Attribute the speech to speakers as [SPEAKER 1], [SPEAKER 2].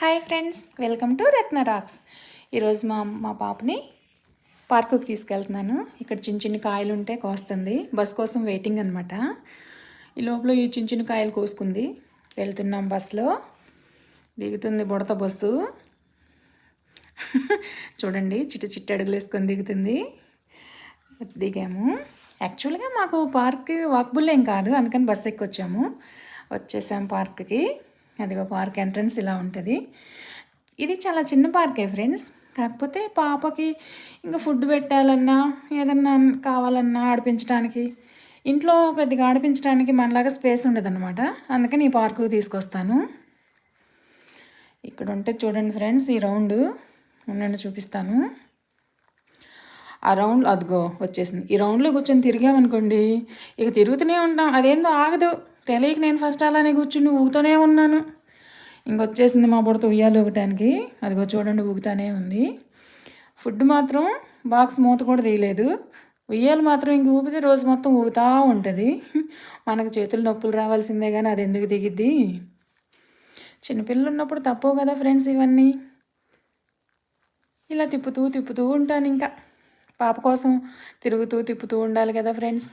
[SPEAKER 1] Hi friends, welcome to Ratna rocks. ఈరోజు మా పాపని పార్కుకి తీసుకెళ్తున్నాను. ఇక్కడ చిన్న చిన్న కాయలు ఉంటే కోస్తుంది. బస్ కోసం వెయిటింగ్ అనమాట. ఈ లోపల ఈ చిన్న చిన్న కాయలు కోసుకుంది. వెళ్తున్నాం బస్సులో. దిగుతుంది బుడత బస్సు. చూడండి, చిట్ట అడుగులు వేసుకొని దిగుతుంది. దిగాము. యాక్చువల్గా మాకు పార్క్ వాక్బుల్ ఏం కాదు, అందుకని బస్సు ఎక్కొచ్చాము. వచ్చేసాం పార్క్కి. అదిగో పార్క్ ఎంట్రన్స్ ఇలా ఉంటుంది. ఇది చాలా చిన్న పార్కే ఫ్రెండ్స్. కాకపోతే పాపకి ఇంకా ఫుడ్ పెట్టాలన్నా ఏదన్నా కావాలన్నా ఆడిపించడానికి, ఇంట్లో పెద్దగా ఆడిపించడానికి మనలాగా స్పేస్ ఉండదన్నమాట. అందుకని ఈ పార్కుకి తీసుకొస్తాను. ఇక్కడ ఉంటే చూడండి ఫ్రెండ్స్, ఈ రౌండ్ ఉండండి చూపిస్తాను. ఆ రౌండ్ అదిగో వచ్చేసింది. ఈ రౌండ్లో కూర్చొని తిరిగామనుకోండి, ఇక తిరుగుతూనే ఉంటాం. అదేందో ఆగదు. తెలియక నేను ఫస్ట్ అలానే కూర్చుని ఊగుతూనే ఉన్నాను. ఇంకొచ్చేసింది మా బుడత ఉయ్యాలు ఊగటానికి. అదిగో చూడండి, ఊగుతానే ఉంది. ఫుడ్ మాత్రం బాక్స్ మూత కూడా తీయలేదు. ఉయ్యాలు మాత్రం ఇంక ఊపితే రోజు మొత్తం ఊగుతూ ఉంటుంది. మనకు చేతులు నొప్పులు రావాల్సిందే కానీ అది ఎందుకు దిగిద్ది. చిన్నపిల్లలు ఉన్నప్పుడు తప్పవు కదా ఫ్రెండ్స్ ఇవన్నీ. ఇలా తిప్పుతూ ఉంటాను. ఇంకా పాప కోసం తిప్పుతూ ఉండాలి కదా ఫ్రెండ్స్.